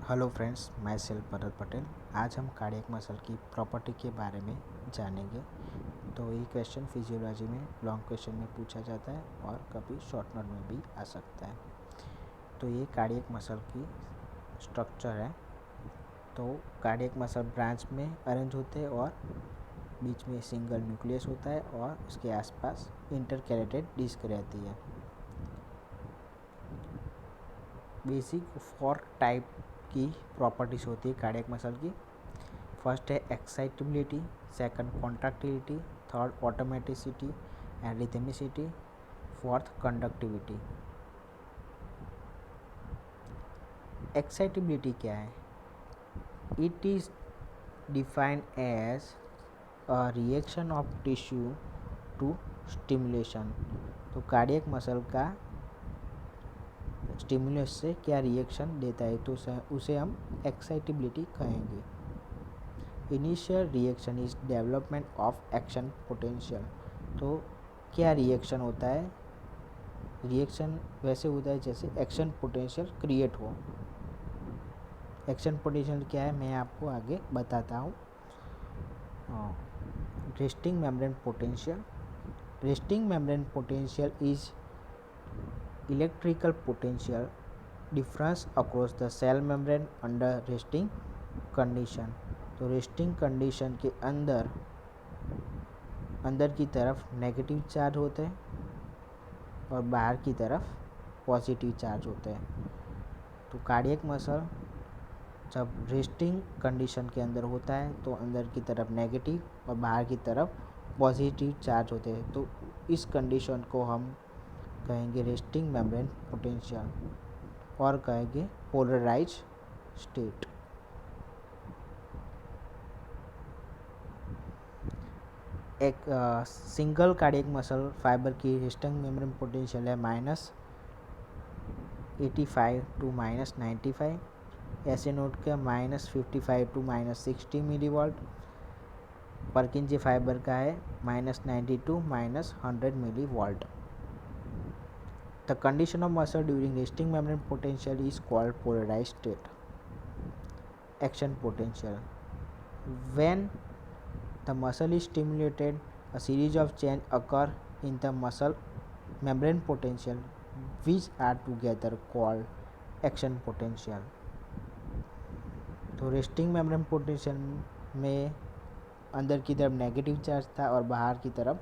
Hello friends, मैं self Bharat Patel. आज हम कार्डियक मसल की प्रॉपर्टी के बारे में जानेंगे। तो ये क्वेश्चन फिजियोलॉजी में लॉन्ग क्वेश्चन में पूछा जाता है और कभी शॉर्ट नोट में भी आ सकता है। तो ये कार्डियक मसल की स्ट्रक्चर है। तो कार्डियक मसल ब्रांच में अरेंज होते हैं और बीच में सिंगल न्यूक्लियस होता है और उसके आसपास इंटरकैलेटेड डिस्क रहती है। बेसिक 4 टाइप की प्रॉपर्टीज़ होती है कार्डियक मसल की। फर्स्ट है excitability, second contractility, third automaticity and rhythmicity, fourth conductivity. Excitability क्या है? It is defined as a reaction of tissue to stimulation. तो कार्डियक मसल का स्टिमुलस से क्या रिएक्शन देता है, तो उसे हम एक्साइटेबिलिटी कहेंगे। Initial reaction is development of action potential. तो क्या रिएक्शन होता है? रिएक्शन वैसे होता है जैसे एक्शन पोटेंशियल क्रिएट हो। एक्शन पोटेंशियल क्या है मैं आपको आगे बताता हूँ। Resting membrane potential. Resting membrane potential is electrical potential difference across the cell membrane under resting condition. तो रेस्टिंग कंडीशन के अंदर की तरफ नेगेटिव चार्ज होते हैं और बाहर की तरफ पॉजिटिव चार्ज होते हैं। तो कार्डियक मसल जब रेस्टिंग कंडीशन के अंदर होता है तो अंदर की तरफ नेगेटिव और बाहर की तरफ पॉजिटिव चार्ज होते हैं। तो इस कंडीशन को हम कहेंगे रेस्टिंग मेम्ब्रेन पोटेंशियल और कहेंगे पोलराइज स्टेट। एक सिंगल कार्डियक मसल फाइबर की रेस्टिंग मेम्ब्रेन पोटेंशियल है -85 टू -95। ऐसे नोट का -55 टू -60 मिलीवॉल्ट। परकिंजी फाइबर का है -90 to -100 millivolt. The condition of muscle during resting membrane potential is called polarised state. Action potential. When the muscle is stimulated, a series of changes occur in the muscle membrane potential, which are together called action potential. तो resting membrane potential में अंदर की तरफ negative charge था और बाहर की तरफ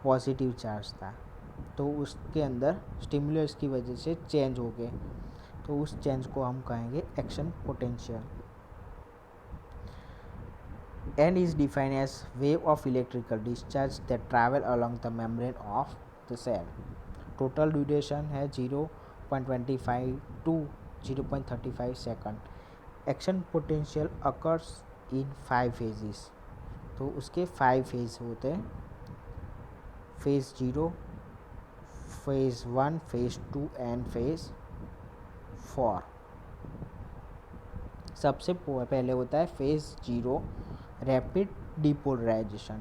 पॉजिटिव चार्ज था। तो उसके अंदर स्टिमुलस की वजह से चेंज हो गए, तो उस चेंज को हम कहेंगे action potential. N is defined as wave of electrical discharge that travel along the membrane of the cell. Total duration है 0.25 to 0.35 second. Action potential occurs in 5 phases। तो उसके 5 फेज होते हैं। Phase 0, phase 1, phase 2 and phase 4। सबसे पहले होता है phase 0, rapid depolarization।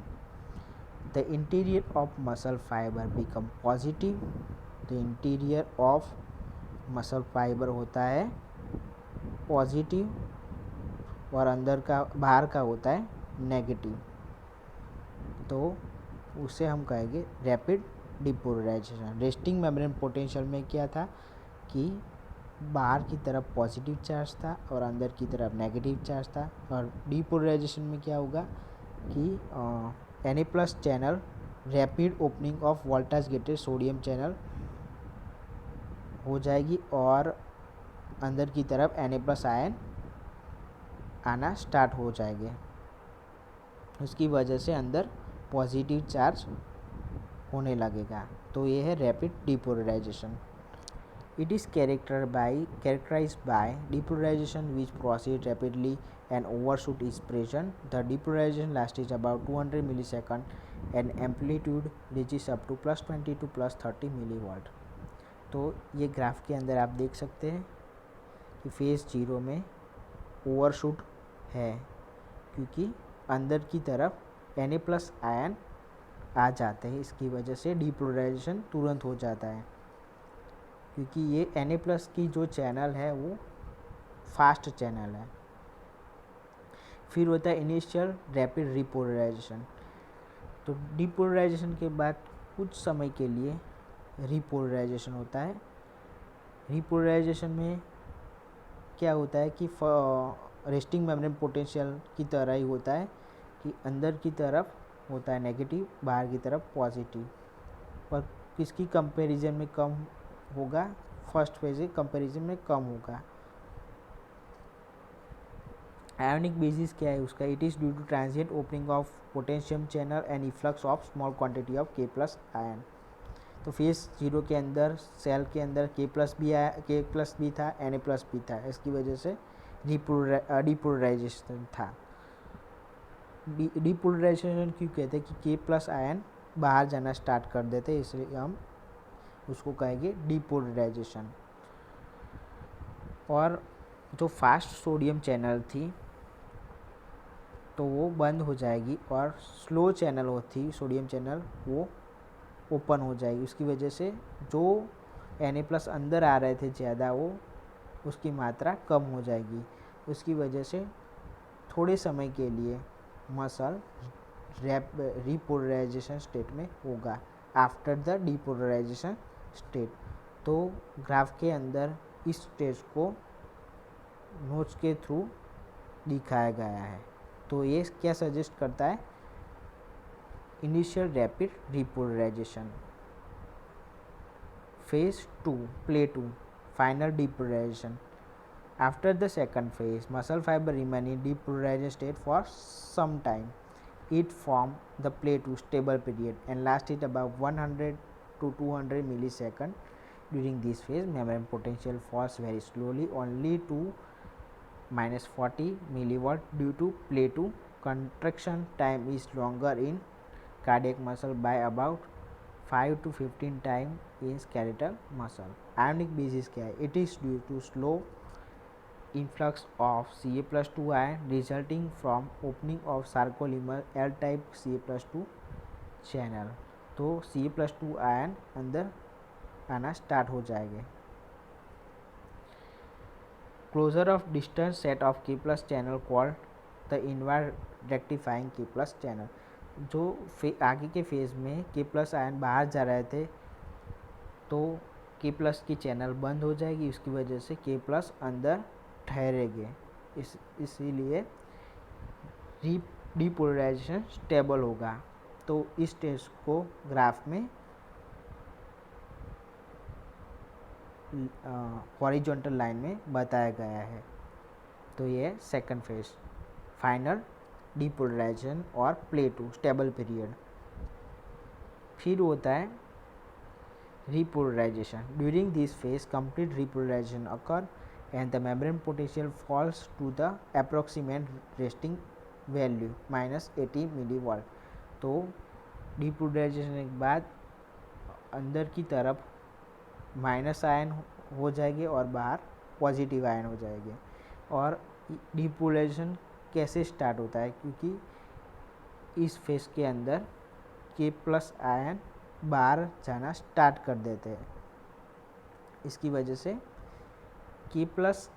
The interior of muscle fiber become positive। The interior of muscle fiber होता है पॉजिटिव और अंदर का बाहर का होता है नेगेटिव। तो उसे हम कहेंगे rapid depolarisation. Resting membrane potential में क्या था कि बाहर की तरफ पॉजिटिव चार्ज था और अंदर की तरफ नेगेटिव चार्ज था। और डीपोलराइजेशन में क्या होगा कि Na+ channel rapid opening of voltage gated sodium channel हो जाएगी और अंदर की तरफ Na+ आयन आना स्टार्ट हो जाएंगे। उसकी वजह से अंदर पॉजिटिव चार्ज होने लगेगा। तो ये है rapid depolarisation. It is characterized by depolarization which proceeds rapidly and overshoot is present. The depolarization lasts about 200 milliseconds and amplitude reaches up to +20 to +30 millivolt। तो ये ग्राफ के अंदर आप देख सकते हैं कि फेज 0 में ओवरशूट है क्योंकि अंदर की तरफ Na+ आयन आ जाते हैं। इसकी वजह से डीपोलराइजेशन तुरंत हो जाता है क्योंकि ये Na+ की जो चैनल है वो फास्ट चैनल है। फिर होता है इनिशियल रैपिड रिपोलराइजेशन। तो डिपोलराइजेशन के बाद कुछ समय के लिए रिपोलराइजेशन होता है। रिपोलराइजेशन में क्या होता है कि रेस्टिंग मेम्ब्रेन पोटेंशियल की तरह ही होता है कि अंदर की तरफ होता है नेगेटिव, बाहर की तरफ पॉजिटिव, पर किसकी कंपैरिजन में कम होगा, फर्स्ट फेज के कंपैरिजन में कम होगा। आयोनिक बेसिस क्या है उसका, it is due to transient opening of potassium channel and efflux of small quantity of K plus ion. तो फेज 0 के अंदर सेल के अंदर के प्लस भी था, Na प्लस भी था, इसकी वजह से डिपोलराइजेशन था। डिपोलराइजेशन क्यों कहते हैं कि के प्लस आयन बाहर जाना स्टार्ट कर देते, इसलिए हम उसको कहेंगे डिपोलराइजेशन। और जो फास्ट सोडियम चैनल थी तो वो बंद हो जाएगी और स्लो चैनल होती सोडियम चैनल वो ओपन हो जाएगी। उसकी वजह से जो Na प्लस अंदर आ रहे थे ज़्यादा, वो उसकी मात्रा कम हो जाएगी। उसकी वजह से थोड़े समय के लिए मसल रिपोलराइजेशन स्टेट में होगा आफ्टर द डिपोलराइजेशन स्टेट। तो ग्राफ के अंदर इस स्टेज को नोट्स के थ्रू दिखाया गया है। तो ये क्या सजेस्ट करता है, initial rapid repolarisation. Phase 2 plateau 2 final depolarisation. After the second phase, muscle fiber remain in depolarized state for some time. It form the play to stable period and lasted about 100 to 200 millisecond. During this phase, membrane potential falls very slowly, only to minus 40 milliwatt due to play to contraction time is longer in cardiac muscle by about 5 to 15 times in skeletal muscle. Ionic basis क्या है, it is due to slow influx of Ca plus 2 ion resulting from opening of sarcolemma L type Ca plus 2 channel। तो Ca plus 2 ion अंदर आना start हो जाएंगे। Closure of distance set of K plus channel called the inward rectifying K plus channel. जो आगे के phase में K plus ion बाहर जा रहे थे तो K प्लस की चैनल बंद हो जाएगी, उसकी वजह से K प्लस अंदर ठहरेंगे, इसीलिए डिपोलराइजेशन स्टेबल होगा। तो इस स्टेज को ग्राफ में हॉरिजॉन्टल लाइन में बताया गया है। तो ये सेकंड फेज फाइनल डिपोलराइजेशन और प्ले टू स्टेबल पीरियड। फिर होता है repolarisation. During this phase complete repolarisation occur and the membrane potential falls to the approximate resting value minus 80 milliwatt। तो डिपोलराइजेशन के बाद अंदर की तरफ माइनस आयन हो जाएंगे और बाहर पॉजिटिव आयन हो जाएंगे। और डिपोलराइजेशन कैसे स्टार्ट होता है, क्योंकि इस फेज के अंदर के प्लस आयन बाहर जाना स्टार्ट कर देते हैं, इसकी वजह से के प्लस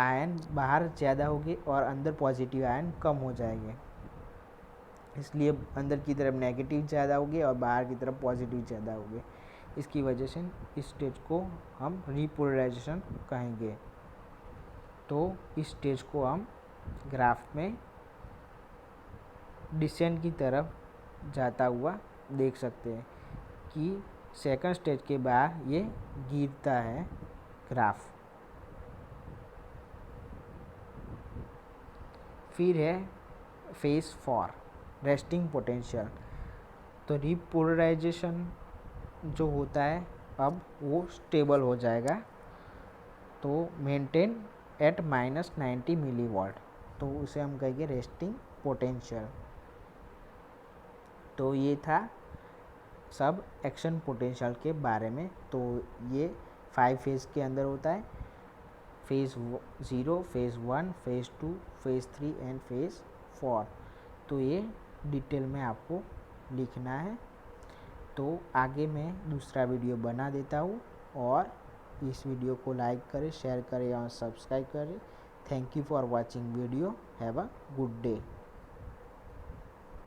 आयन बाहर ज़्यादा होंगे और अंदर पॉजिटिव आयन कम हो जाएंगे, इसलिए अंदर की तरफ नेगेटिव ज़्यादा होंगे और बाहर की तरफ पॉजिटिव ज़्यादा होंगे। इसकी वजह से इस स्टेज को हम रिपोलराइजेशन कहेंगे। तो इस स्टेज को हम ग्राफ में डिसेंट की तरफ जाता हुआ देख सकते हैं कि सेकंड स्टेज के बाद ये गिरता है ग्राफ। फिर है फेज 4 रेस्टिंग पोटेंशियल। तो रिपोलराइजेशन जो होता है अब वो स्टेबल हो जाएगा, तो मेंटेन एट माइनस 90 मिलीवाट, तो उसे हम कहेंगे रेस्टिंग पोटेंशियल। तो ये था सब एक्शन पोटेंशियल के बारे में। तो ये 5 फेज के अंदर होता है, phase 0, phase 1, phase 2, phase 3 and phase 4। तो ये डिटेल में आपको लिखना है। तो आगे मैं दूसरा वीडियो बना देता हूँ, और इस वीडियो को लाइक करें, शेयर करें और सब्सक्राइब करें। Thank you for watching video. Have a good day.